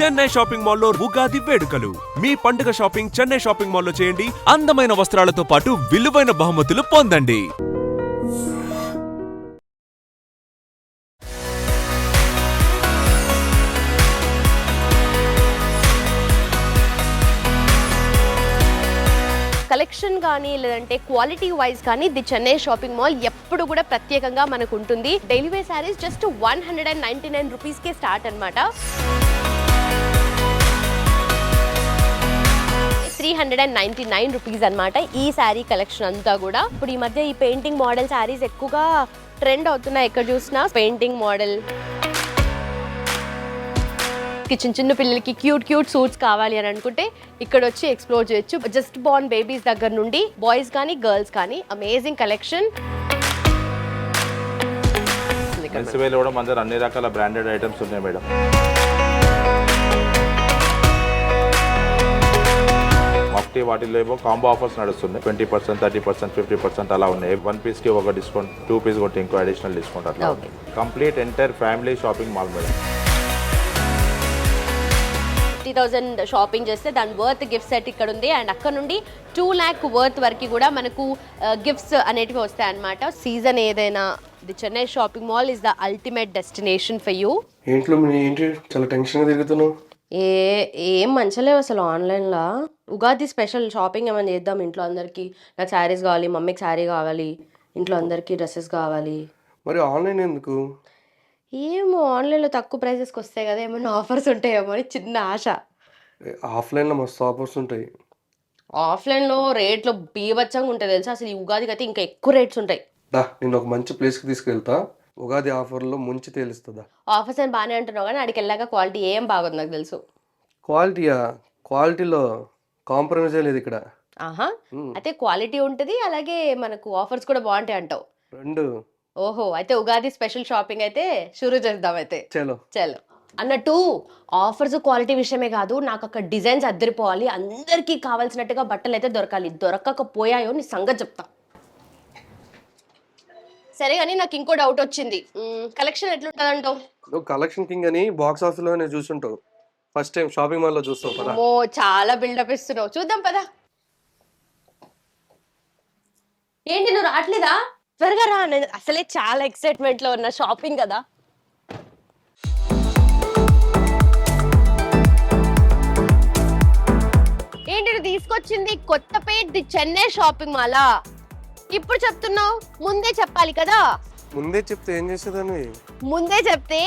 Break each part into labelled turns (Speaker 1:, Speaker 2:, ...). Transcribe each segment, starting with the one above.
Speaker 1: Chennai shopping మాల్లో ఉగాది వేడుకలు. మీ పండుగ షాపింగ్ చెన్నై షాపింగ్ మాల్లో చేయండి. అందమైన వస్త్రాలతో పాటు విలువైన బహుమతులు పొందండి.
Speaker 2: కలెక్షన్ కానీ లేదంటే క్వాలిటీ వైజ్ కానీ ది చెన్నై షాపింగ్ మాల్ ఎప్పుడు కూడా ప్రత్యేకంగా మనకు ఉంటుంది. డైలీ వేర్ శారీస్ జస్ట్ 199 రూపీస్కే స్టార్ట్ అనమాట. 399 రూపీస్ అనమాట ఈ శారీ కలెక్షన్ అంతా కూడా. ఇప్పుడు ఈ మధ్య ఈ పెయింటింగ్ మోడల్ శారీస్ ఎక్కువగా ట్రెండ్ అవుతున్నాయి. ఎక్కడ చూసినా పెయింటింగ్ మోడల్, చిన్న పిల్లలకి క్యూట్ సూట్స్ కావాలి అని అనుకుంటే ఇక్కడ వచ్చి ఎక్స్ప్లోర్ చేయొచ్చు. జస్ట్ బోర్న్ బేబీస్ దగ్గర నుండి బాయ్స్ కానీ గర్ల్స్ కానీ అమేజింగ్ కలెక్షన్.
Speaker 3: కూడా మన దగ్గర అన్ని రకాల బ్రాండెడ్ ఐటమ్స్ ఉన్నాయి మేడం. మఫ్టీ వాటిల్లో ఏమో కాంబో ఆఫర్స్ నడుస్తున్నాయి. 20%, 30%, 50% అలా ఉన్నాయి. 1 పీస్ కి ఒక డిస్కౌంట్, 2 పీస్ కొట్టి ఇంకో అడిషనల్ డిస్కౌంట్ అట్లా ఉన్నాయి. Complete entire family shopping mall madam.
Speaker 2: 50,000 shopping చేస్తే దాని వర్త్ గిఫ్ట్ సెట్ ఇక్కడ ఉంది. అండ్ అక్కడ నుండి 2 lakh వర్త్ వరకు కూడా మనకు గిఫ్ట్స్ అనేటివి వస్తాయి అన్నమాట. సీజన్ ఏదైనా the Chennai shopping mall is the ultimate destination for you.
Speaker 4: ఏంటి చాలా టెన్షన్ గా తిరుగుతున్నావు?
Speaker 2: ఏం మంచలేవు అసలు. ఆన్లైన్లో ఉగాది స్పెషల్ షాపింగ్ ఏమైనా చేద్దాం ఇంట్లో అందరికి. నాకు శారీస్ కావాలి, మమ్మీకి శారీ కావాలి, ఇంట్లో అందరికి డ్రెస్సెస్ కావాలి.
Speaker 4: మరి ఆన్లైన్ ఎందుకు?
Speaker 2: ఏమో ఆన్లైన్లో తక్కువ ప్రైజెస్కి వస్తాయి కదా, ఏమైనా ఆఫర్స్ ఉంటాయేమో అని చిన్న ఆశ.
Speaker 4: ఆఫ్లైన్లో మస్తు ఆఫర్స్ ఉంటాయి.
Speaker 2: ఆఫ్లైన్లో రేట్లు బీభత్సంగా ఉంటాయి తెలుసా. అసలు ఈ ఉగాదికి అయితే ఇంకా ఎక్కువ రేట్స్ ఉంటాయి.
Speaker 4: నేను ఒక మంచి ప్లేస్కి తీసుకెళ్తా. ఉగాది ఆఫర్లో ముంచి తేలుస్తుందా?
Speaker 2: ఆఫర్స్ అని బాగానే అంటున్నావు కానీ అడిగి వెళ్ళాక క్వాలిటీ ఏం బాగుంది నాకు తెలుసు.
Speaker 4: క్వాలిటీలో కాంప్రమైజ్ లేదు ఇక్కడ.
Speaker 2: ఆహా, అయితే క్వాలిటీ ఉంటుంది అలాగే మనకు ఆఫర్స్ కూడా బాగుంటాయి అంటావు.
Speaker 4: రెండు.
Speaker 2: ఓహో, అయితే ఉగాది స్పెషల్ షాపింగ్ అయితే షురూ చేద్దాం అయితే. చలో అన్నట్టు ఆఫర్స్ క్వాలిటీ విషయమే కాదు, నాకు అక్కడ డిజైన్స్ అద్దరిపోవాలి, అందరికీ కావాల్సినట్టుగా బట్టలు అయితే దొరకాలి. దొరకకపోయాయో నీ సంగతి చెప్తా. సరే కానీ నాకు ఇంకో డౌట్ వచ్చింది. కలెక్షన్ ఎట్లుంటుంది అంటావు?
Speaker 4: నువ్వు కలెక్షన్ కింగ్ అని బాక్స్ ఆఫీస్ లోనే చూసుంటావు. ఫస్ట్ టైం షాపింగ్ మాల్ లో చూస్తావు కదా.
Speaker 2: ఓ చాలా బిల్డప్ ఇస్తున్నావు. చూద్దాం పదా. ఏంటి నువ్వు రావట్లేదా? త్వరగా రా. నేను అసలే చాలా ఎక్సైట్మెంట్ లో ఉన్న షాపింగ్ కదా. ఏంటి నువ్వు తీసుకొచ్చింది కొత్తపేట్ ది చెన్నై షాపింగ్ మాలా? ఇప్పుడు చెప్తున్నావు, ముందే చెప్పాలి కదా.
Speaker 4: ముందే చెప్తే ఏం చేసేదాన్ని?
Speaker 2: ముందే చెప్తే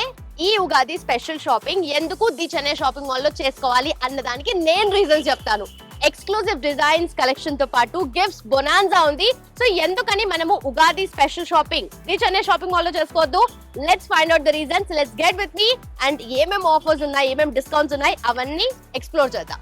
Speaker 2: ఈ ఉగాది స్పెషల్ షాపింగ్ ఎందుకు ది చెన్నై షాపింగ్ మాల్ లో చేసుకోవాలి అన్నదానికి నేను రీజన్ చెప్తాను. ఎక్స్క్లూజివ్ డిజైన్స్ కలెక్షన్ తో పాటు గిఫ్ట్స్ బొనాన్జా ఉంది. సో ఎందుకని మనము Ugadi special shopping the Chennai shopping mall లో చేసుకోవద్దు? Let's find out the reasons. Let's get with me and ఏమేమి ఆఫర్స్ ఉన్నాయి, ఏమేమి డిస్కౌంట్స్ ఉన్నాయి అవన్నీ ఎక్స్ప్లోర్ చేద్దాం.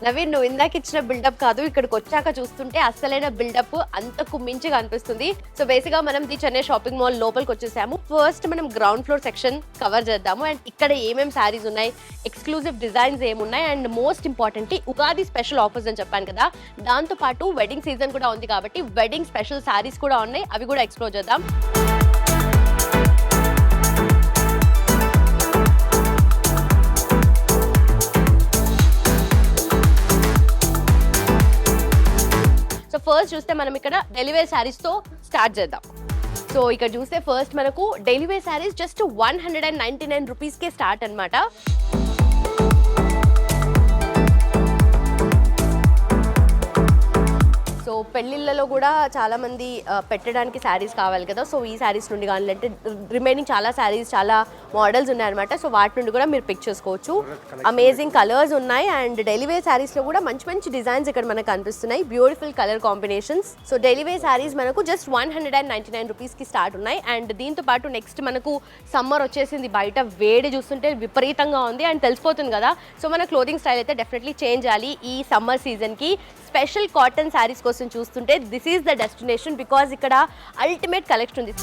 Speaker 2: నవీన్, నువ్వు ఇందాక ఇచ్చిన బిల్డప్ కాదు, ఇక్కడికి వచ్చాక చూస్తుంటే అసలైన బిల్డప్ అంతకు మించిగా అనిపిస్తుంది. సో బేసిక్ గా మనం ది చెన్నై షాపింగ్ మాల్ లోపలికి వచ్చేసాము. ఫస్ట్ మనం గ్రౌండ్ ఫ్లోర్ సెక్షన్ కవర్ చేద్దాము. అండ్ ఇక్కడ ఏమేమి శారీస్ ఉన్నాయి, ఎక్స్క్లూజివ్ డిజైన్స్ ఏమున్నాయి, and most importantly Ugadi special offers అని చెప్పాను కదా, దాంతో పాటు వెడ్డింగ్ సీజన్ కూడా ఉంది కాబట్టి వెడ్డింగ్ స్పెషల్ శారీస్ కూడా ఉన్నాయి, అవి కూడా ఎక్స్ప్లోర్ చేద్దాం. ఫస్ట్ చూస్తే మనం ఇక్కడ డైలీ వేర్ శారీస్ తో స్టార్ట్ చేద్దాం. సో ఇక్కడ చూస్తే ఫస్ట్ మనకు daily wear saris just 199 rupees కే స్టార్ట్ అన్నమాట. సో పెళ్లిళ్ళలో కూడా చాలా మంది పెట్టడానికి శారీస్ కావాలి కదా. సో ఈ శారీస్ నుండి కానీ అంటే రిమైనింగ్ చాలా శారీస్, చాలా మోడల్స్ ఉన్నాయన్నమాట. సో వాటి నుండి కూడా మీరు పిక్ చేసుకోవచ్చు. అమేజింగ్ కలర్స్ ఉన్నాయి అండ్ డైలీ వేర్ శారీస్లో కూడా మంచి మంచి డిజైన్స్ ఇక్కడ మనకు కనిపిస్తున్నాయి. Beautiful colour combinations. So daily wear saris మనకు జస్ట్ 199 రూపీస్కి స్టార్ట్ ఉన్నాయి. అండ్ దీంతో పాటు నెక్స్ట్ మనకు సమ్మర్ వచ్చేసింది, బయట వేడి చూస్తుంటే విపరీతంగా ఉంది అండ్ తెలిసిపోతుంది కదా. సో మన క్లోదింగ్ స్టైల్ అయితే డెఫినెట్లీ చేంజ్ చేయాలి ఈ సమ్మర్ సీజన్కి. స్పెషల్ కాటన్ శారీస్ కోసం చూస్తుంటే this is the destination because ఇక్కడ అల్టిమేట్ కలెక్షన్ ఉంది.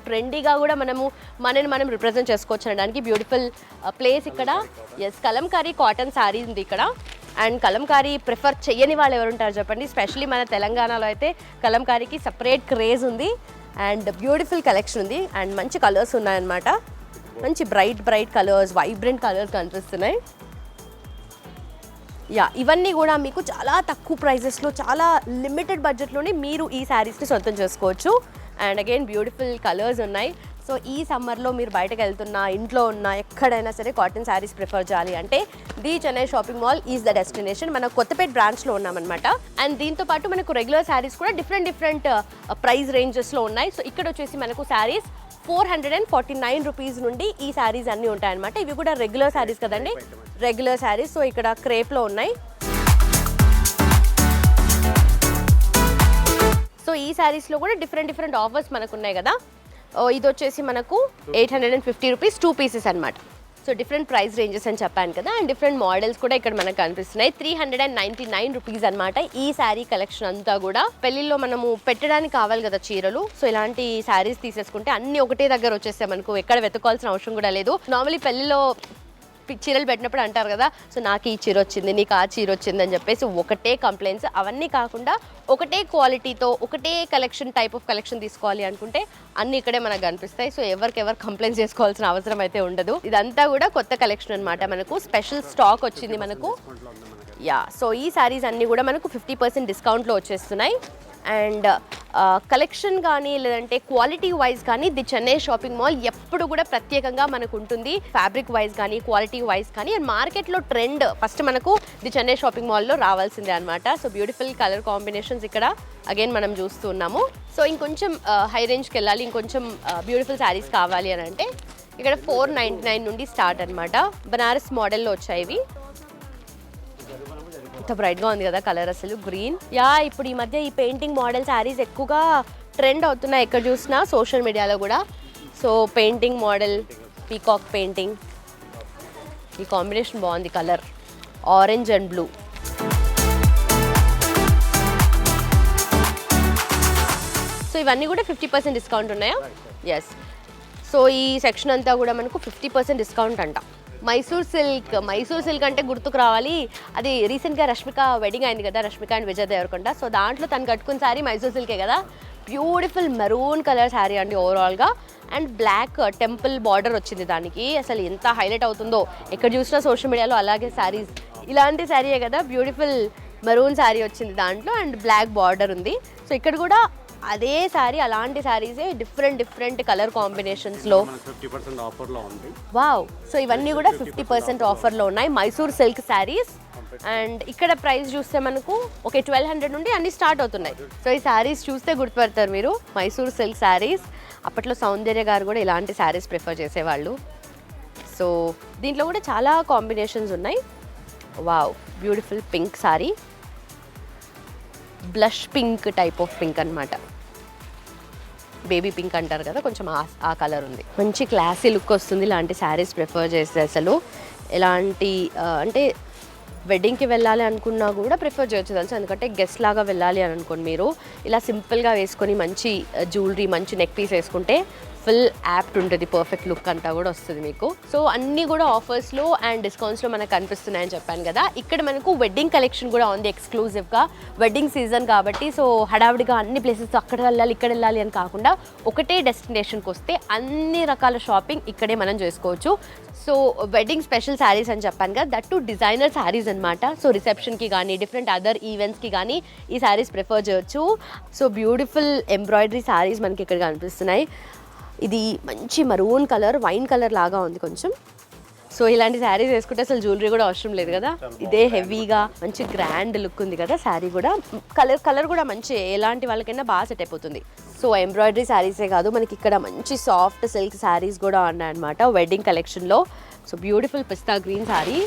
Speaker 2: ట్రెండీగా కూడా మనని మనం రిప్రజెంట్ చేసుకోవచ్చు అనడానికి బ్యూటిఫుల్ ప్లేస్ ఇక్కడ. ఎస్, కలంకారీ కాటన్ శారీ ఉంది ఇక్కడ. అండ్ కలంకారీ ప్రిఫర్ చెయ్యని వాళ్ళు ఎవరు ఉంటారు చెప్పండి. స్పెషలీ మన తెలంగాణలో అయితే కలంకారీకి సపరేట్ క్రేజ్ ఉంది అండ్ బ్యూటిఫుల్ కలెక్షన్ ఉంది అండ్ మంచి కలర్స్ ఉన్నాయన్నమాట. మంచి బ్రైట్ కలర్స్, వైబ్రెంట్ కలర్స్ కనిపిస్తున్నాయి. ఇవన్నీ కూడా మీకు చాలా తక్కువ ప్రైజెస్లో, చాలా లిమిటెడ్ బడ్జెట్లోనే మీరు ఈ శారీస్ని సొంతం చేసుకోవచ్చు. అండ్ అగైన్ బ్యూటిఫుల్ కలర్స్ ఉన్నాయి. సో ఈ సమ్మర్లో మీరు బయటకు వెళ్తున్నా, ఇంట్లో ఉన్నా, ఎక్కడైనా సరే కాటన్ శారీస్ ప్రిఫర్ చేయాలి అంటే the Chennai shopping mall is the destination. మన కొత్తపేట బ్రాంచ్లో ఉన్నామన్నమాట. అండ్ దీంతో పాటు మనకు రెగ్యులర్ శారీస్ కూడా డిఫరెంట్ ప్రైస్ రేంజెస్లో ఉన్నాయి. సో ఇక్కడ వచ్చేసి మనకు శారీస్ 449 రూపీస్ నుండి ఈ శారీస్ అన్నీ ఉంటాయన్నమాట. ఇవి కూడా రెగ్యులర్ శారీస్ కదండి, రెగ్యులర్ శారీస్. సో ఇక్కడ క్రేప్లో ఉన్నాయి. సో ఈ శారీస్లో కూడా డిఫరెంట్ ఆఫర్స్ మనకు ఉన్నాయి కదా. ఇది వచ్చేసి మనకు 850 రూపీస్ 2 పీసెస్ అనమాట. సో డిఫరెంట్ ప్రైస్ రేంజెస్ అని చెప్పాను కదా. అండ్ డిఫరెంట్ మోడల్స్ కూడా ఇక్కడ మనకు కనిపిస్తున్నాయి. 399 రూపీస్ అనమాట ఈ శారీ కలెక్షన్ అంతా కూడా. పెళ్లిలో మనము పెట్టడానికి కావాలి కదా చీరలు. సో ఇలాంటి శారీస్ తీసేసుకుంటే అన్ని ఒకటే దగ్గర వచ్చేస్తాయి, మనకు ఎక్కడ వెతుక్కోవాల్సిన అవసరం కూడా లేదు. నార్మలీ పెళ్లిలో చీరలు పెట్టినప్పుడు అంటారు కదా, సో నాకు ఈ చీర వచ్చింది, నీకు ఆ చీర వచ్చింది అని చెప్పేసి ఒకటే కంప్లైంట్స్. అవన్నీ కాకుండా ఒకటే క్వాలిటీతో ఒకటే కలెక్షన్, టైప్ ఆఫ్ కలెక్షన్ తీసుకోవాలి అనుకుంటే అన్ని ఇక్కడే మనకు కనిపిస్తాయి. సో ఎవరికెవరు కంప్లైంట్స్ చేసుకోవాల్సిన అవసరం అయితే ఉండదు. ఇదంతా కూడా కొత్త కలెక్షన్ అనమాట. మనకు స్పెషల్ స్టాక్ వచ్చింది మనకు. సో ఈ శారీస్ అన్నీ కూడా మనకు 50% డిస్కౌంట్లో వచ్చేస్తున్నాయి. అండ్ కలెక్షన్ కానీ లేదంటే క్వాలిటీ వైజ్ కానీ ది చెన్నై షాపింగ్ మాల్ ఎప్పుడు కూడా ప్రత్యేకంగా మనకు ఉంటుంది. ఫ్యాబ్రిక్ వైజ్ కానీ, క్వాలిటీ వైజ్ కానీ. అండ్ మార్కెట్లో ట్రెండ్ ఫస్ట్ మనకు ది చెన్నై షాపింగ్ మాల్లో రావాల్సిందే అనమాట. సో బ్యూటిఫుల్ కలర్ కాంబినేషన్స్ ఇక్కడ అగైన్ మనం చూస్తూ ఉన్నాము. సో ఇంకొంచెం హై రేంజ్కి వెళ్ళాలి, ఇంకొంచెం బ్యూటిఫుల్ శారీస్ కావాలి అని అంటే ఇక్కడ 499 నుండి స్టార్ట్ అనమాట. బనారస్ మోడల్లో వచ్చాయి ఇవి. ఎంత బ్రైట్గా ఉంది కదా కలర్, అసలు గ్రీన్. ఇప్పుడు ఈ మధ్య ఈ పెయింటింగ్ మోడల్ శారీస్ ఎక్కువగా ట్రెండ్ అవుతున్నాయి ఎక్కడ చూసినా, సోషల్ మీడియాలో కూడా. So painting model, peacock painting, ఈ కాంబినేషన్ బాగుంది. Colour orange and blue. So ఇవన్నీ కూడా 50% డిస్కౌంట్ ఉన్నాయా? ఎస్. సో ఈ సెక్షన్ అంతా కూడా మనకు 50% డిస్కౌంట్ అంట. మైసూర్ సిల్క్ అంటే గుర్తుకు రావాలి, అది రీసెంట్గా రష్మిక వెడ్డింగ్ అయింది కదా, రష్మిక అండ్ విజయ్ దేవరకొండ. సో దాంట్లో తను కట్టుకున్న శారీ మైసూర్ సిల్కే కదా. బ్యూటిఫుల్ మెరూన్ కలర్ శారీ అండి ఓవరాల్గా. అండ్ బ్లాక్ టెంపుల్ బార్డర్ వచ్చింది దానికి. అసలు ఎంత హైలైట్ అవుతుందో ఎక్కడ చూసినా సోషల్ మీడియాలో. అలాగే శారీస్ ఇలాంటి శారీయే కదా, బ్యూటిఫుల్ మెరూన్ శారీ వచ్చింది దాంట్లో అండ్ బ్లాక్ బార్డర్ ఉంది. సో ఇక్కడ కూడా అదే శారీ, అలాంటి శారీసే డిఫరెంట్ కలర్ కాంబినేషన్స్లో
Speaker 5: 50% ఆఫర్లో ఉంది.
Speaker 2: వావ్. సో ఇవన్నీ కూడా 50% ఆఫర్లో ఉన్నాయి మైసూర్ సిల్క్ శారీస్. అండ్ ఇక్కడ ప్రైస్ చూస్తే మనకు 1200 నుండి అన్ని స్టార్ట్ అవుతున్నాయి. సో ఈ శారీస్ చూస్తే గుర్తుపడతారు మీరు, మైసూర్ సిల్క్ శారీస్. అప్పట్లో సౌందర్య గారు కూడా ఇలాంటి శారీస్ ప్రిఫర్ చేసేవాళ్ళు. సో దీంట్లో కూడా చాలా కాంబినేషన్స్ ఉన్నాయి. Wow, beautiful pink sari, blush pink type of pink అనమాట. బేబీ పింక్ అంటారు కదా, కొంచెం ఆ కలర్ ఉంది. మంచి క్లాసీ లుక్ వస్తుంది ఇలాంటి శారీస్ ప్రిఫర్ చేస్తే. అసలు ఎలాంటి అంటే వెడ్డింగ్కి వెళ్ళాలి అనుకున్నా కూడా ప్రిఫర్ చేయొచ్చు తెలుసు. ఎందుకంటే గెస్ట్ లాగా వెళ్ళాలి అని అనుకోండి మీరు, ఇలా సింపుల్గా వేసుకొని మంచి జ్యువెలరీ, మంచి నెక్ పీస్ వేసుకుంటే ఫుల్ యాప్ట్ ఉంటుంది, పర్ఫెక్ట్ లుక్ అంతా కూడా వస్తుంది మీకు. సో అన్నీ కూడా ఆఫర్స్లో అండ్ డిస్కౌంట్స్లో మనకు కనిపిస్తున్నాయని చెప్పాను కదా. ఇక్కడ మనకు వెడ్డింగ్ కలెక్షన్ కూడా ఉంది ఎక్స్క్లూజివ్గా. వెడ్డింగ్ సీజన్ కాబట్టి సో హడావిడిగా అన్ని ప్లేసెస్ అక్కడ వెళ్ళాలి ఇక్కడ వెళ్ళాలి అని కాకుండా ఒకటే డెస్టినేషన్కి వస్తే అన్ని రకాల షాపింగ్ ఇక్కడే మనం చేసుకోవచ్చు. సో వెడ్డింగ్ స్పెషల్ శారీస్ అని చెప్పాను కదా, దట్ టు డిజైనర్ శారీస్ అనమాట. సో రిసెప్షన్కి కానీ డిఫరెంట్ అదర్ ఈవెంట్స్కి కానీ ఈ శారీస్ ప్రిఫర్ చేయొచ్చు. సో బ్యూటిఫుల్ ఎంబ్రాయిడరీ శారీస్ మనకి ఇక్కడ కనిపిస్తున్నాయి. ఇది మంచి మరూన్ కలర్, వైన్ కలర్ లాగా ఉంది కొంచెం. సో ఇలాంటి శారీస్ వేసుకుంటే అసలు జ్యువెలరీ కూడా అవసరం లేదు కదా. ఇదే హెవీగా మంచి గ్రాండ్ లుక్ ఉంది కదా శారీ కూడా. కలర్ కూడా మంచి, ఎలాంటి వాళ్ళకైనా బాగా సెట్ అయిపోతుంది. సో ఎంబ్రాయిడరీ శారీసే కాదు, మనకి ఇక్కడ మంచి సాఫ్ట్ సిల్క్ శారీస్ కూడా ఉన్నాయన్నమాట వెడ్డింగ్ కలెక్షన్లో. సో బ్యూటిఫుల్ పిస్తా గ్రీన్ శారీ,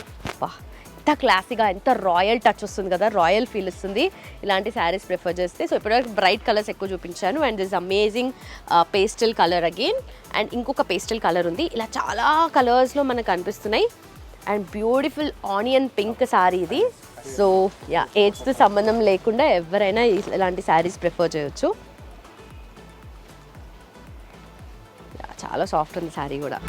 Speaker 2: ఎంత క్లాసీగా, ఎంత రాయల్ టచ్ వస్తుంది కదా, రాయల్ ఫీల్ వస్తుంది ఇలాంటి శారీస్ ప్రిఫర్ చేస్తే. సో ఇప్పటివరకు బ్రైట్ కలర్స్ ఎక్కువ చూపించాను. And this amazing pastel colour again. And ఇంకొక పేస్టల్ కలర్ ఉంది. ఇలా చాలా కలర్స్లో మనకు కనిపిస్తున్నాయి. And beautiful onion pink sari ఇది. సో ఏజ్తో సంబంధం లేకుండా ఎవరైనా ఇలాంటి శారీస్ ప్రిఫర్ చేయొచ్చు. చాలా సాఫ్ట్ ఉంది శారీ కూడా.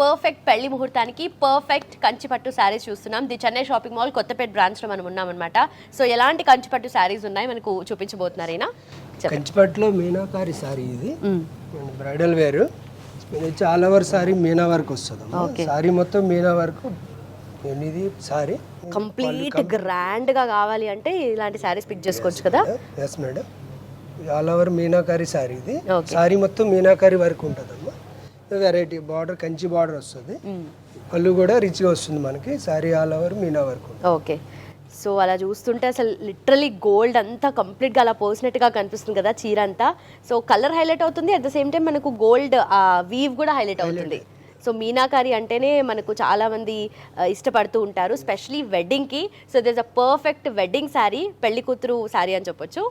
Speaker 2: పర్ఫెక్ట్ పెళ్లి ముహూర్తానికి పర్ఫెక్ట్ కంచిపట్టు శారీస్ చూస్తున్నాం. The Chennai shopping mall Kothapeta branch లో మనం ఉన్నామన్నమాట. సో ఎలాంటి కంచిపట్టు శారీస్ ఉన్నాయి మనకు చూపించబోతున్నారైనా?
Speaker 6: కంచిపట్టులో మీనాకారి సారీ ఇది బ్రైడల్ వేర్. చాలా ఓవర్ సారీ మీనా వర్క్ వస్తుంది. సారీ మొత్తం మీనా వర్క్. ఇది సారీ
Speaker 2: కంప్లీట్ గ్రాండ్ గా కావాలి అంటే ఇలాంటి శారీస్ పిక్ చేసుకోవచ్చు కదా?
Speaker 6: Yes madam. All over Meenakari sari ఇది. సారీ మొత్తం మీనాకారి వర్క్ ఉంటుందమ్మా. వెరైటీ బార్డర్ కంచి బార్డర్ వస్తుంది. పళ్ళు కూడా రిచ్గా వస్తుంది మనకి. Sorry all over Meena work.
Speaker 2: Okay. So అలా చూస్తుంటే అసలు లిటరలీ గోల్డ్ అంతా కంప్లీట్గా అలా పోసినట్టుగా కనిపిస్తుంది కదా చీర అంతా. సో కలర్ హైలైట్ అవుతుంది, అట్ ద సేమ్ టైం మనకు గోల్డ్ వీవ్ కూడా హైలైట్ అవుతుంది. సో మీనాకారి అంటేనే మనకు చాలా మంది ఇష్టపడుతూ ఉంటారు, స్పెషలీ వెడ్డింగ్కి. So this a perfect wedding sari, పెళ్లి కూతురు శారీ అని చెప్పొచ్చు.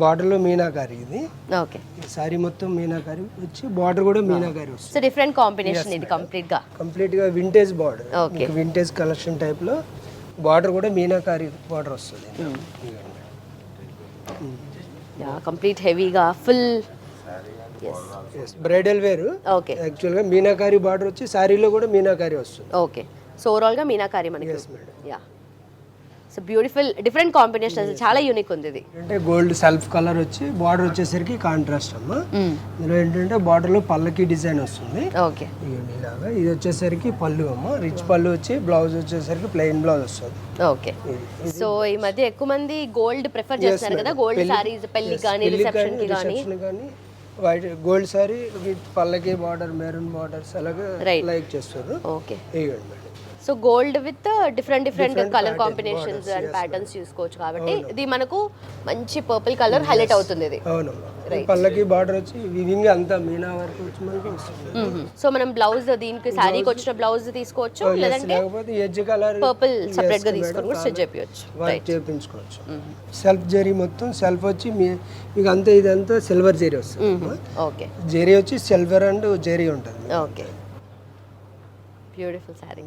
Speaker 6: బార్డర్లో మీనాకారి ఇది.
Speaker 2: ఓకే.
Speaker 6: సారీ మొత్తం మీనాకారి వచ్చి బార్డర్ కూడా మీనాకారి వస్తుంది.
Speaker 2: సో డిఫరెంట్ కాంబినేషన్ ఇది కంప్లీట్గా
Speaker 6: vintage border.
Speaker 2: Okay.
Speaker 6: Vintage collection టైప్లో బార్డర్ కూడా మీనాకారి బార్డర్ వస్తుంది.
Speaker 2: కంప్లీట్ హెవీగా ఫుల్
Speaker 6: బ్రైడల్ వేర్.
Speaker 2: ఓకే.
Speaker 6: యాక్చువల్గా మీనాకారి బార్డర్ వచ్చి సారీలో కూడా మీనాకారి వస్తుంది.
Speaker 2: ఓకే. సో ఓవరాల్గా మీనాకారి మనకి. Yeah. So beautiful different combination, చాలా యూనిక్ ఉంది ఇది.
Speaker 6: అంటే గోల్డ్ సెల్ఫ్ కలర్ వచ్చి బార్డర్ వచ్చేసరికి కాంట్రాస్ట్ అమ్మా. ఇందులో ఏంటంటే బార్డర్ లో పల్లకి డిజైన్ వస్తుంది.
Speaker 2: ఓకే.
Speaker 6: ఇలాగా ఇది వచ్చేసరికి పళ్ళు అమ్మ. రిచ్ పళ్ళు వచ్చి బ్లౌజ్ వచ్చేసరికి ప్లెయిన్ బ్లౌజ్ వస్తుంది.
Speaker 2: ఓకే. సో ఈ మధ్య ఎక్కువ మంది గోల్డ్ ప్రిఫర్ చేస్తారు కదా, గోల్డ్ సారీస్ పెళ్లి కానీ రిసెప్షన్ కి కానీ.
Speaker 6: వైట్ గోల్డ్ సారీ విత్ పల్లకి బార్డర్, మెరూన్ బార్డర్స్ అలాగా లైక్ చేస్తారు.
Speaker 2: Okay. So gold with different colour combinations and patterns చూసుకోవచ్చు కాబట్టి ఇది మనకు మంచి పర్పుల్ కలర్ హైలైట్ అవుతుంది ఇది.
Speaker 6: అవునమ్మా. పల్లకి బార్డర్ వచ్చి వివింగ్ అంతా మీనా వర్క్ వచ్చి మనకి వస్తుంది.
Speaker 2: సో మనం బ్లౌజ్ దీనికి శారీకి వచ్చిన బ్లౌజ్ తీసుకోవచ్చు, లేదంటే
Speaker 6: ఎడ్జ్ కలర్
Speaker 2: పర్పుల్ సెపరేట్ గా తీసుకొని కూడా స్టిచ్ చేయించవచ్చు,
Speaker 6: వర్క్ చేయించుకోవచ్చు. సెల్ఫ్ జరీ మొత్తం సెల్ఫ్ వచ్చి మీకు అంతా ఇదంతా సిల్వర్ జరీ వస్తుంది.
Speaker 2: ఓకే.
Speaker 6: జరీ వచ్చి సిల్వర్ అండ్ జరీ ఉంటుంది.
Speaker 2: ఓకే. బ్యూటిఫుల్ శారీ.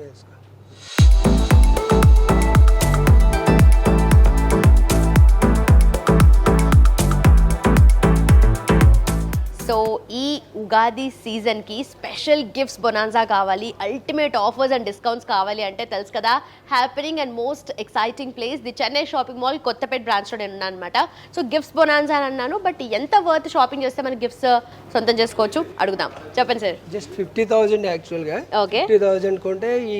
Speaker 2: సో ఈ ఉగాది సీజన్కి స్పెషల్ గిఫ్ట్స్ బొనాన్సా కావాలి, అల్టిమేట్ ఆఫర్స్ అండ్ డిస్కౌంట్స్ కావాలి అంటే తెలుసు కదా, happening and most exciting place the Chennai shopping mall Kothapeta బ్రాంచ్లో నేను ఉన్నాను అనమాట. సో గిఫ్ట్స్ బొనాన్సా అని అన్నాను, బట్ ఎంత వర్త్ షాపింగ్ చేస్తే మనం గిఫ్ట్స్ సొంతం చేసుకోవచ్చు అడుగుదాం. చెప్పండి సార్.
Speaker 6: జస్ట్ 50,000 యాక్చువల్గా.
Speaker 2: ఓకే.
Speaker 6: 50,000 కొంటే ఈ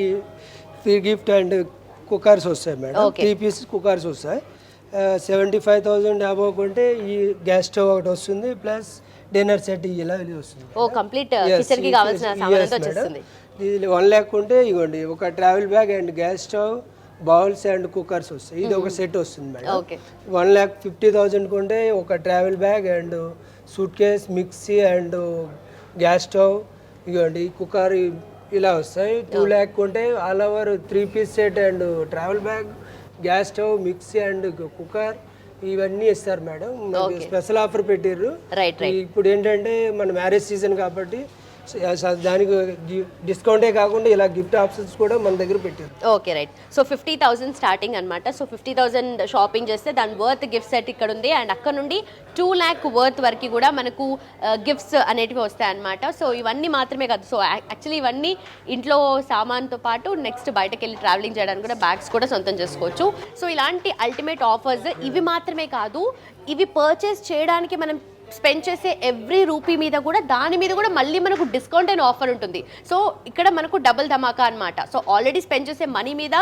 Speaker 6: ఫ్రీ గిఫ్ట్ అండ్ కుక్కర్స్ వస్తాయి మేడం. 3 పీసెస్ కుక్కర్స్ వస్తాయి. 75,000 అబౌవ్ కొంటే ఈ గ్యాస్ స్టవ్ ఒకటి వస్తుంది, ప్లస్ డిన్నర్ సెట్ ఇలా వస్తుంది.
Speaker 2: ఓ కంప్లీట్ కిచెన్ కి కావాల్సిన సామాన్ అంతా వచ్చేస్తుంది.
Speaker 6: ఇది 1 lakh ఉంటే ఇగోండి ఒక travel bag and gas stove, bowls and cookers వస్తాయి. ఇది ఒక సెట్ వస్తుంది మేడం.
Speaker 2: ఓకే.
Speaker 6: 1,50,000 కొంటే ఒక travel bag and suitcase, mixie and gas stove, ఇగోండి కుక్కర్ ఇలా వస్తాయి. 2 lakh కొంటే all over 3 piece set and travel bag, gas stove, mixie and cooker ఇవన్నీ ఇస్తారు మేడం. స్పెషల్ ఆఫర్ పెట్టారు. ఇప్పుడు ఏంటంటే మన మ్యారేజ్ సీజన్ కాబట్టి దానికి డిస్కౌంటే కాకుండా ఇలా గిఫ్ట్ ఆప్షన్స్ కూడా మన దగ్గర పెట్టారు.
Speaker 2: Okay right. సో 50,000 స్టార్టింగ్ అనమాట. సో 50,000 షాపింగ్ చేస్తే దాని వర్త్ గిఫ్ట్ సెట్ ఇక్కడ ఉంది, అండ్ అక్కడ నుండి 2 lakh వర్త్ వరకు కూడా మనకు గిఫ్ట్స్ అనేటివి వస్తాయి అనమాట. సో ఇవన్నీ మాత్రమే కాదు, సో యాక్చువల్లీ ఇవన్నీ ఇంట్లో సామాన్తో పాటు నెక్స్ట్ బయటకు వెళ్ళి ట్రావెలింగ్ చేయడానికి కూడా బ్యాగ్స్ కూడా సొంతం చేసుకోవచ్చు. సో ఇలాంటి అల్టిమేట్ ఆఫర్స్ ఇవి మాత్రమే కాదు, ఇవి పర్చేస్ చేయడానికి మనం స్పెండ్ చేసే ఎవ్రీ రూపీ మీద కూడా దాని మీద కూడా మళ్ళీ మనకు డిస్కౌంట్ అయిన ఆఫర్ ఉంటుంది. సో ఇక్కడ మనకు డబుల్ ధమాకా అనమాట. సో ఆల్రెడీ స్పెండ్ చేసే మనీ మీద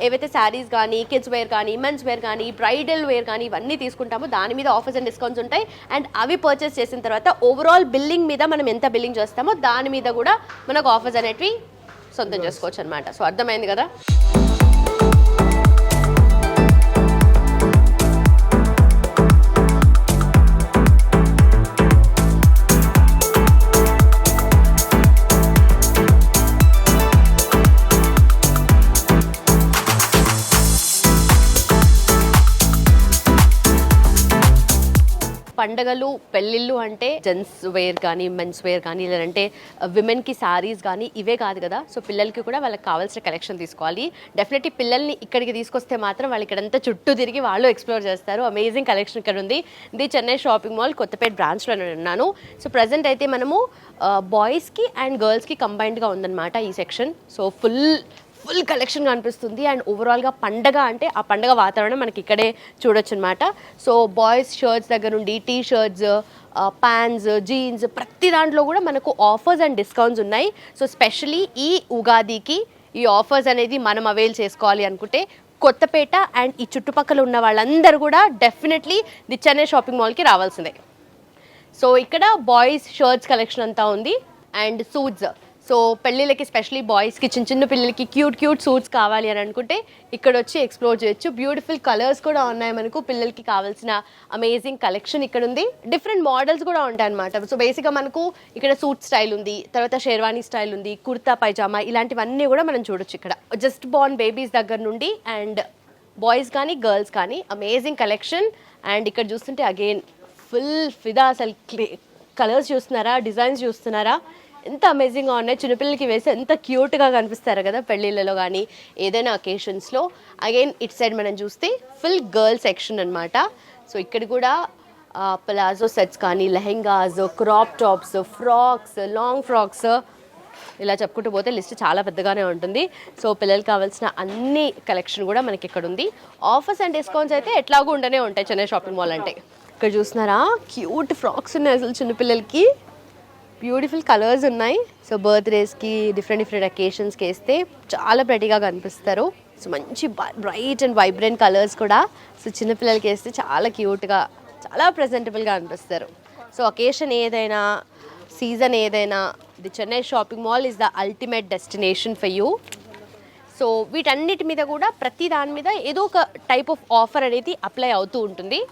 Speaker 2: ఏవైతే శారీస్ కానీ, కిడ్స్ వేర్ కానీ, మెన్స్ వేర్ కానీ, బ్రైడల్ వేర్ కానీ ఇవన్నీ తీసుకుంటామో దాని మీద ఆఫర్స్ అండ్ డిస్కౌంట్స్ ఉంటాయి. అండ్ అవి పర్చేస్ చేసిన తర్వాత ఓవరాల్ బిల్లింగ్ మీద మనం ఎంత బిల్లింగ్ చేస్తామో దాని మీద కూడా మనకు ఆఫర్స్ అనేటివి సొంతం చేసుకోవచ్చు అనమాట. సో అర్థమైంది కదా. పండగలు పెళ్ళిళ్ళు అంటే జెంట్స్ వేర్ కానీ మెన్స్ వేర్ కానీ లేదంటే విమెన్కి శారీస్ కానీ ఇవే కాదు కదా. సో పిల్లలకి కూడా వాళ్ళకి కావాల్సిన కలెక్షన్ తీసుకోవాలి. డెఫినెట్లీ పిల్లల్ని ఇక్కడికి తీసుకొస్తే మాత్రం వాళ్ళు ఇక్కడంతా చుట్టూ తిరిగి వాళ్ళు ఎక్స్ప్లోర్ చేస్తారు. అమేజింగ్ కలెక్షన్ ఇక్కడ ఉంది. ఇది చెన్నై షాపింగ్ మాల్ కొత్తపేట బ్రాంచ్లో ఉన్నాను. సో ప్రజెంట్ అయితే మనము బాయ్స్కి అండ్ గర్ల్స్కి కంబైన్డ్గా ఉందన్నమాట ఈ సెక్షన్. సో ఫుల్ కలెక్షన్ కనిపిస్తుంది. అండ్ ఓవరాల్గా పండగ అంటే ఆ పండగ వాతావరణం మనకి ఇక్కడే చూడొచ్చు అనమాట. సో బాయ్స్ షర్ట్స్ దగ్గర నుండి టీ షర్ట్స్, ప్యాంట్స్, జీన్స్ ప్రతి దాంట్లో కూడా మనకు ఆఫర్స్ అండ్ డిస్కౌంట్స్ ఉన్నాయి. సో స్పెషలీ ఈ ఉగాదికి ఈ ఆఫర్స్ అనేది మనం అవైల్ చేసుకోవాలి అనుకుంటే కొత్తపేట అండ్ ఈ చుట్టుపక్కల ఉన్న వాళ్ళందరూ కూడా డెఫినెట్లీ ది చెన్నై షాపింగ్ మాల్కి రావాల్సిందే. సో ఇక్కడ బాయ్స్ షర్ట్స్ కలెక్షన్ అంతా ఉంది అండ్ సూట్స్. సో పెళ్ళిళ్ళకి స్పెషలీ బాయ్స్కి చిన్న పిల్లలకి క్యూట్ సూట్స్ కావాలి అని అనుకుంటే ఇక్కడ వచ్చి ఎక్స్ప్లోర్ చేయొచ్చు. బ్యూటిఫుల్ కలర్స్ కూడా ఉన్నాయి మనకు. పిల్లలకి కావాల్సిన అమేజింగ్ కలెక్షన్ ఇక్కడ ఉంది. డిఫరెంట్ మోడల్స్ కూడా ఉంటాయి అనమాట. సో బేసిక్గా మనకు ఇక్కడ సూట్ స్టైల్ ఉంది, తర్వాత షేర్వానీ స్టైల్ ఉంది, కుర్తా పైజామా ఇలాంటివన్నీ కూడా మనం చూడొచ్చు ఇక్కడ. జస్ట్ బోర్న్ బేబీస్ దగ్గర నుండి అండ్ బాయ్స్ కానీ గర్ల్స్ కానీ అమేజింగ్ కలెక్షన్. అండ్ ఇక్కడ చూస్తుంటే అగైన్ ఫుల్ ఫిదా. అసలు కలర్స్ చూస్తున్నారా, డిజైన్స్ చూస్తున్నారా, ఎంత అమేజింగ్గా ఉన్నాయి. చిన్నపిల్లలకి వేసి ఎంత క్యూట్గా కనిపిస్తారు కదా పెళ్ళిళ్ళలో కానీ ఏదైనా అకేషన్స్లో. అగైన్ ఇట్ సైడ్ మనం చూస్తే ఫుల్ గర్ల్ సెక్షన్ అనమాట. సో ఇక్కడ కూడా ప్లాజో సెట్స్ కానీ lehengas, crop tops, frocks, long frocks ఇలా చెప్పుకుంటూ పోతే లిస్ట్ చాలా పెద్దగానే ఉంటుంది. సో పిల్లలకి కావాల్సిన అన్ని కలెక్షన్ కూడా మనకి ఇక్కడ ఉంది. ఆఫర్స్ అండ్ డిస్కౌంట్స్ అయితే ఎట్లాగూ ఉండనే ఉంటాయి చెన్నై షాపింగ్ మాల్ అంటే. ఇక్కడ చూస్తున్నారా క్యూట్ ఫ్రాక్స్ ఉన్నాయి అసలు చిన్నపిల్లలకి. బ్యూటిఫుల్ కలర్స్ ఉన్నాయి. సో బర్త్డేస్కి డిఫరెంట్ అకేషన్స్కి వేస్తే చాలా ప్రెటీగా కనిపిస్తారు. సో మంచి బ్రైట్ అండ్ వైబ్రెంట్ కలర్స్ కూడా. సో చిన్నపిల్లలకి వేస్తే చాలా క్యూట్గా, చాలా ప్రెజెంటబుల్గా అనిపిస్తారు. సో అకేషన్ ఏదైనా, సీజన్ ఏదైనా, the Chennai shopping mall is the ultimate destination for you. So వీటన్నిటి మీద కూడా ప్రతి దాని మీద ఏదో ఒక టైప్ ఆఫ్ ఆఫర్ అనేది అప్లై అవుతూ ఉంటుంది.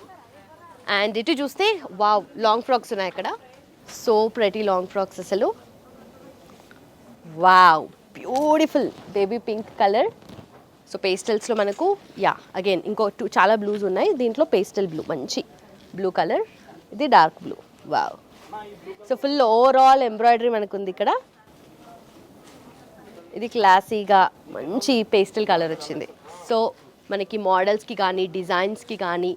Speaker 2: అండ్ ఇటు చూస్తే వావ్, లాంగ్ ఫ్రాక్స్ ఉన్నాయి ఇక్కడ. సో ప్రెటీ లాంగ్ ఫ్రాక్స్ అసలు. Wow, beautiful baby pink colour. So పేస్టల్స్లో మనకు అగైన్ ఇంకో చాలా బ్లూస్ ఉన్నాయి. దీంట్లో పేస్టల్ బ్లూ, మంచి బ్లూ కలర్, ఇది dark blue. Wow. So full overall embroidery మనకు ఉంది ఇక్కడ. ఇది క్లాసీగా మంచి పేస్టల్ కలర్ వచ్చింది. సో మనకి మోడల్స్కి కానీ డిజైన్స్కి కానీ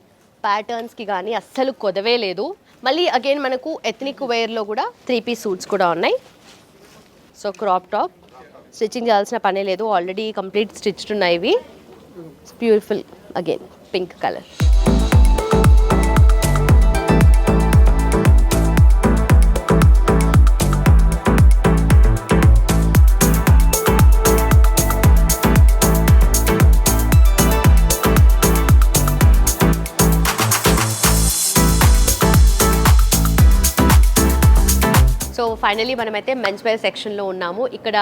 Speaker 2: ప్యాటర్న్స్కి కానీ అస్సలు కొదవే లేదు. మళ్ళీ అగైన్ మనకు ఎథ్నిక్ వేర్లో కూడా 3-piece సూట్స్ కూడా ఉన్నాయి. సో క్రాప్ టాప్ స్టిచ్చింగ్ చేయాల్సిన పనే లేదు, ఆల్రెడీ కంప్లీట్ స్టిచ్డ్ ఉన్నాయి ఇవి. Beautiful again pink colour. So finally మనమైతే మెన్స్ వేర్ సెక్షన్లో ఉన్నాము. ఇక్కడ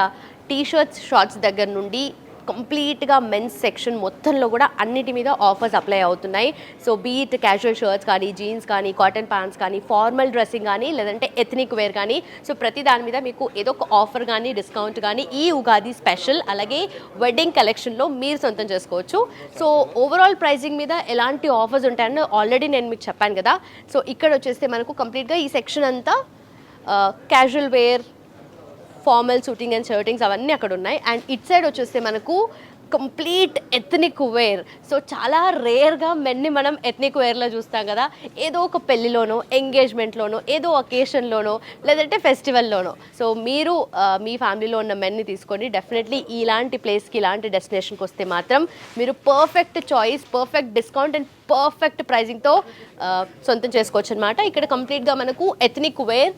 Speaker 2: టీ షర్ట్స్, షార్ట్స్ దగ్గర నుండి కంప్లీట్గా మెన్స్ సెక్షన్ మొత్తంలో కూడా అన్నిటి మీద ఆఫర్స్ అప్లై అవుతున్నాయి. సో బీట్ క్యాజువల్ షర్ట్స్ కానీ, జీన్స్ కానీ, కాటన్ ప్యాంట్స్ కానీ, ఫార్మల్ డ్రెస్సింగ్ కానీ, లేదంటే ఎథ్నిక్ వేర్ కానీ, సో ప్రతి దాని మీద మీకు ఏదో ఒక ఆఫర్ కానీ డిస్కౌంట్ కానీ ఈ ఉగాది స్పెషల్ అలాగే వెడ్డింగ్ కలెక్షన్లో మీరు సొంతం చేసుకోవచ్చు. సో ఓవరాల్ ప్రైజింగ్ మీద ఎలాంటి ఆఫర్స్ ఉంటాయని ఆల్రెడీ నేను మీకు చెప్పాను కదా. సో ఇక్కడ వచ్చేస్తే మనకు కంప్లీట్గా ఈ సెక్షన్ అంతా casual wear, formal suiting and shirtings అవన్నీ అక్కడ ఉన్నాయి. అండ్ ఇట్ సైడ్ వచ్చేస్తే మనకు కంప్లీట్ ఎథ్నిక్ వేర్. సో చాలా రేర్గా మెన్ని మనం ఎథ్నిక్ వేర్లో చూస్తాం కదా, ఏదో ఒక పెళ్ళిలోనో, ఎంగేజ్మెంట్లోనో, ఏదో ఒకేషన్లోనో, లేదంటే ఫెస్టివల్లోనో. సో మీరు మీ ఫ్యామిలీలో ఉన్న మెన్ని తీసుకొని డెఫినెట్లీ ఇలాంటి ప్లేస్కి, ఇలాంటి డెస్టినేషన్కి వస్తే మాత్రం మీరు perfect choice, perfect discount and perfect ప్రైజింగ్తో సొంతం చేసుకోవచ్చు అనమాట. ఇక్కడ కంప్లీట్గా మనకు ఎథ్నిక్ వేర్,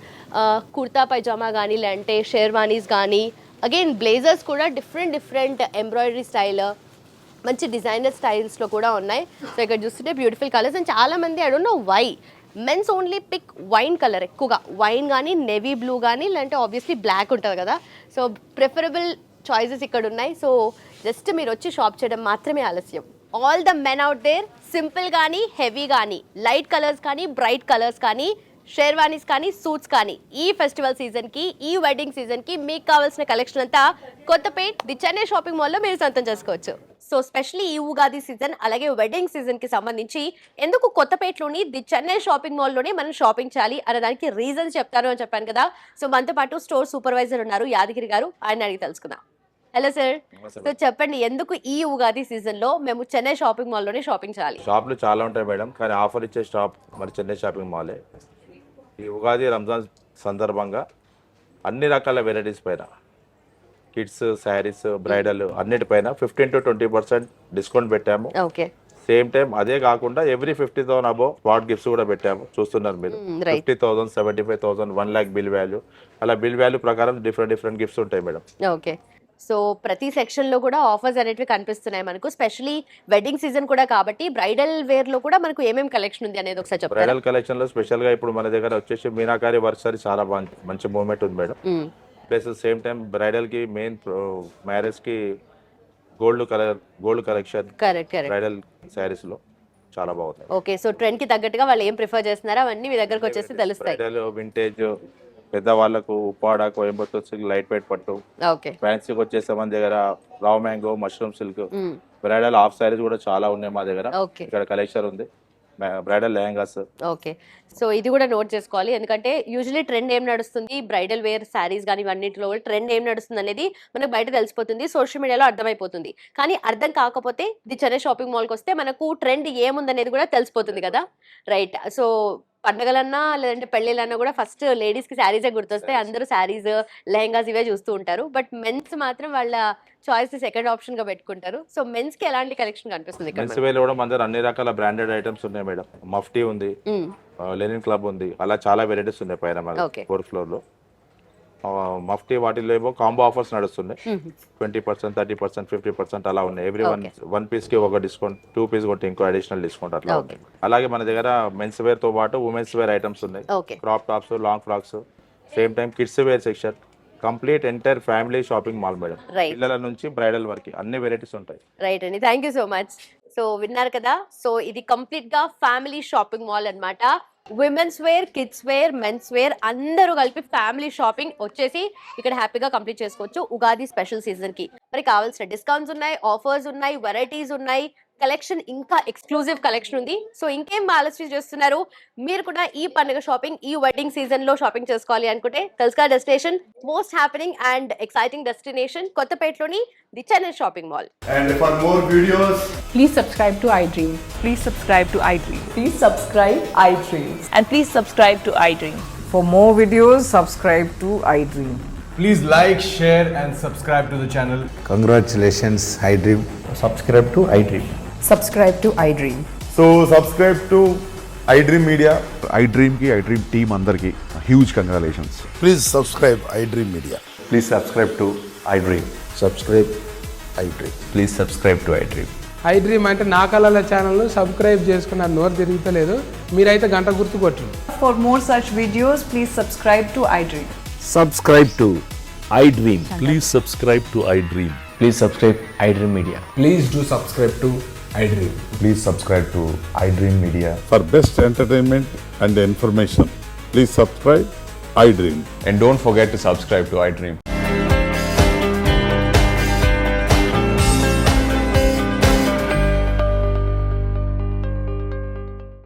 Speaker 2: కుర్తా పైజామా కానీ, లేదంటే షేర్వానీస్ కానీ, అగైన్ బ్లేజర్స్ కూడా డిఫరెంట్ ఎంబ్రాయిడరీ స్టైల్, మంచి డిజైనర్ స్టైల్స్లో కూడా ఉన్నాయి. సో ఇక్కడ చూస్తుంటే బ్యూటిఫుల్ కలర్స్. అండ్ చాలామంది I don't know why men's only pick wine colour, ఎక్కువగా వైన్ కానీ, నేవీ బ్లూ కానీ, లేదంటే ఆబ్వియస్లీ బ్లాక్ ఉంటుంది కదా. సో ప్రిఫరబుల్ చాయిసెస్ ఇక్కడ ఉన్నాయి. సో జస్ట్ మీరు వచ్చి షాప్ చేయడం మాత్రమే ఆలస్యం. All the men out there simple కానీ, హెవీ కానీ, లైట్ కలర్స్ కానీ, బ్రైట్ కలర్స్ కానీ, షేర్వానీస్ కానీ సూట్స్ కానీ ఈ ఫెస్టివల్ సీజన్కి ఈ వెడ్డింగ్ సీజన్కి మీకు కావాల్సిన కలెక్షన్ అంతా కొత్తపేట్ ది చెన్నై షాపింగ్ మాల్లో మీరు సొంతం చేసుకోవచ్చు. సో స్పెషల్లీ ఈ ఉగాది సీజన్ అలాగే వెడ్డింగ్ సీజన్కి సంబంధించి ఎందుకు కొత్తపేటలోని ది చెన్నై షాపింగ్ మాల్లోనే మనం షాపింగ్ చేయాలి అనే దానికి రీజన్స్ చెప్తాను అని చెప్పాను కదా. సో మనతో పాటు స్టోర్ సూపర్వైజర్ ఉన్నారు యాదగిరి గారు, ఆయన అడిగి తెలుసుకుందాం. హలో సార్, సో చెప్పండి ఎందుకు ఈ ఉగాది సీజన్ లో మేము చెన్నై షాపింగ్ మాల్ లోనే షాపింగ్ చేయాలి?
Speaker 3: షాప్లు చాలా ఉంటాయి మేడం, కానీ ఆఫర్ ఇచ్చే షాప్ మరి చెన్నై షాపింగ్ మాలే. ఈ ఉగాది రంజాన్ సందర్భంగా అన్ని రకాల వెరైటీస్ పైన కిడ్స్, శారీస్, బ్రైడల్ అన్నిటిపైన 15 to 20% డిస్కౌంట్ పెట్టాము.
Speaker 2: ఓకే,
Speaker 3: సేమ్ టైం అదే కాకుండా ఎవ్రీ 50,000 అబౌవ్ స్పాట్ గిఫ్ట్స్ కూడా పెట్టాము. చూస్తున్నారు మీరు, 50,000, 75,000, 1 lakh బిల్ వాల్యూ, అలా బిల్ వాల్యూ ప్రకారం డిఫరెంట్ గిఫ్ట్స్ ఉంటాయి మేడం.
Speaker 2: ఓకే. సో ప్రతి సెక్షన్ లో కూడా ఆఫర్స్ అనేటివి కనిపిస్తున్నాయి మనకు. స్పెషల్లీ వెడ్డింగ్ సీజన్ కూడా కాబట్టి బ్రైడల్ వేర్ లో కూడా మనకు ఏమేమి కలెక్షన్ ఉంది అనేది ఒకసారి చెప్తారా?
Speaker 3: బ్రైడల్ కలెక్షన్ లో స్పెషల్ గా ఇప్పుడు మన దగ్గర వచ్చేసి మీనాకారి వర్క్ సారీ చాలా మంచి మూవ్మెంట్ ఉంది madam. Plus same time bridal కి మెయిన్ మ్యారేజ్ కి గోల్డ్ కలెక్షన్ బ్రైడల్ శారీస్ లో చాలా బాగుంది.
Speaker 2: ఓకే, సో ట్రెండ్ కి తగ్గట్టుగా వాళ్ళు ఏం ప్రిఫర్ చేస్తున్నారో అవన్నీ మీ దగ్గరకు వచ్చేసి తెలుస్తాయి.
Speaker 3: బ్రైడల్, వింటేజ్, పెద్దవాళ్ళకు Uppada, Coimbatore silk, light weight పట్టు,
Speaker 2: ఓకే,
Speaker 3: ఫ్యాన్సీకి వచ్చేస్తే మన దగ్గర Rao mango, mushroom silk, bridal half saris కూడా చాలా ఉన్నాయి మా దగ్గర.
Speaker 2: ఓకే,
Speaker 3: ఇక్కడ కలెక్షన్ ఉంది, బ్రైడల్ లెహంగాస్.
Speaker 2: ఓకే, సో ఇది కూడా నోట్ చేసుకోవాలి, ఎందుకంటే యూజువలీ ట్రెండ్ ఏం నడుస్తుంది బ్రైడల్ వేర్ శారీస్ కానీ ఇవన్నిటిలో ట్రెండ్ ఏం నడుస్తుంది అనేది మనకు బయట తెలిసిపోతుంది, సోషల్ మీడియాలో అర్థమైపోతుంది. కానీ అర్థం కాకపోతే ది చెన్నై షాపింగ్ మాల్కి వస్తే మనకు ట్రెండ్ ఏముందనేది కూడా తెలిసిపోతుంది కదా, రైట్? సో పండగలన్నా లేదంటే పెళ్ళిళ్ళన్నా కూడా ఫస్ట్ లేడీస్కి శారీసే గుర్తొస్తాయి. అందరూ శారీస్, లెహంగాస్ ఇవే చూస్తూ ఉంటారు. బట్ మెన్స్ మాత్రం వాళ్ళ చాయిస్ సెకండ్ ఆప్షన్ గా పెట్టుకుంటారు. సో మెన్స్ కి ఎలాంటి కలెక్షన్ కనిపిస్తుంది ఇక్కడ?
Speaker 3: మెన్స్ వేర్ కూడా మన దగ్గర అన్ని రకాల బ్రాండెడ్ ఐటమ్స్ ఉన్నాయి మేడం. మఫ్టీ ఉంది, లెనిన్ క్లబ్ ఉంది, అలా చాలా వెరైటీస్ ఉన్నాయి పైన మన 4th floor లో. మఫ్టీ వాటిలో ఏమో కాంబో ఆఫర్స్ నడుస్తున్నాయి, 20%, 30%, 50% అలా ఉన్నాయి. ఎవ్రీ వన్ పీస్ కి ఒక డిస్కౌంట్, 2 పీస్ కొంటే ఇంకో అడిషనల్ డిస్కౌంట్ అట్లా ఉన్నాయి. అలాగే మన దగ్గర మెన్స్ వేర్ తో పాటు ఉమెన్స్ వేర్ ఐటమ్స్ ఉన్నాయి, crop tops, long frocks, same time kids wear section, complete entire family shopping mall madam. పిల్లల నుంచి బ్రైడల్ వరకు అన్ని వెరైటీస్ ఉంటాయి.
Speaker 2: రైట్ అండి, thank you so much. So విన్నారు కదా, సో ఇది కంప్లీట్ గా ఫ్యామిలీ షాపింగ్ మాల్ అన్నమాట. Women's wear, kids wear, men's wear అందరూ కలిపి ఫ్యామిలీ షాపింగ్ వచ్చేసి ఇక్కడ హ్యాపీగా కంప్లీట్ చేసుకోవచ్చు ఉగాది స్పెషల్ సీజన్ కి. మరి కావాల్సిన డిస్కౌంట్స్ ఉన్నాయి, ఆఫర్స్ ఉన్నాయి, వెరైటీస్ ఉన్నాయి, కలెక్షన్ ఇంకా ఎక్స్క్లూజివ్ కలెక్షన్ ఉంది. సో ఇంకేం ఆలస్యం చేస్తున్నారు? మీరు కూడా ఈ పండుగ షాపింగ్ ఈ వెడ్డింగ్ సీజన్ లో షాపింగ్ చేసుకోవాలి అనుకుంటే తెలుసుగా destination, most happening and exciting destination కొత్తపేటలోని the Chennai shopping mall.
Speaker 7: And for more videos,
Speaker 8: please subscribe to iDream.
Speaker 9: Please subscribe to iDream.
Speaker 8: Please subscribe iDream.
Speaker 9: And please subscribe to iDream.
Speaker 8: For more videos, subscribe to iDream.
Speaker 7: please like, share and subscribe to the channel.
Speaker 10: Congratulations, iDream.
Speaker 7: Subscribe to iDream.
Speaker 8: Subscribe to iDream.
Speaker 7: So subscribe to iDream Media.
Speaker 11: iDream ki iDream team andarki huge congratulations.
Speaker 10: Please subscribe iDream Media.
Speaker 7: Please subscribe to iDream.
Speaker 10: Subscribe iDream.
Speaker 7: Please subscribe to iDream.
Speaker 6: iDream అంటే నా కళల channel subscribe చేసుకున్న నోరు తిరుగుతలేదు, మీరైతే గంట గుర్తు కొట్టండి.
Speaker 9: For more such videos, please subscribe to iDream.
Speaker 12: Subscribe to iDream. Please subscribe to iDream.
Speaker 7: Please subscribe iDream Media. Please do subscribe to iDream.
Speaker 11: Please subscribe to iDream Media.
Speaker 12: For best entertainment and information, please subscribe iDream.
Speaker 7: And don't forget to subscribe to iDream.